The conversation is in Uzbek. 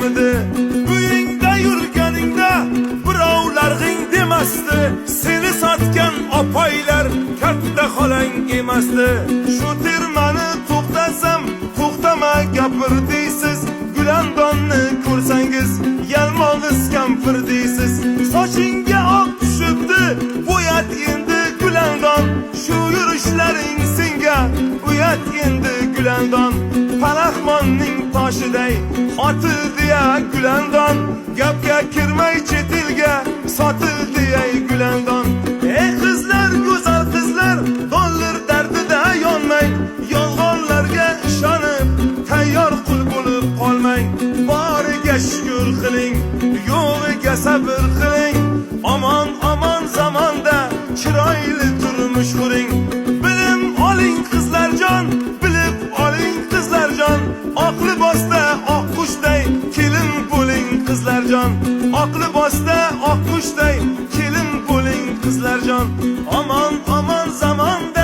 edi. Uyingda yurganingda birovlar g'ing demasdi. Seni sotgan opaylar katta xolang emasdi. Shu termani to'xtasam to'xtama gapir deysiz. Gulandonni ko'rsangiz yalmog'iz kampir deysiz. Sochingga oq tushibdi bo'yat endi gulandon. Shu yurishlaring senga uyat endi gulandon. Palaxmonning toshiday otildi ya gulandon. Gapga kirmay chet elga sotildi ya gulandon. Ey qizlar, go'zal qizlar, dollar dardida yonmang. Yolg'onlarga ishonib tayyor qul bo'lib qolmang. Boriga shukr qiling, yo'g'iga sabr qiling. Omon omon zamonda chiroyli turmush quring. Bilim oling qizlarjon, bilib oling qizlarjon. Oq libosda oq qushday kelin bo'ling qizlarjon. Oq libosda oq qushday kelin bo'ling qizlarjon. Omon omon zamonda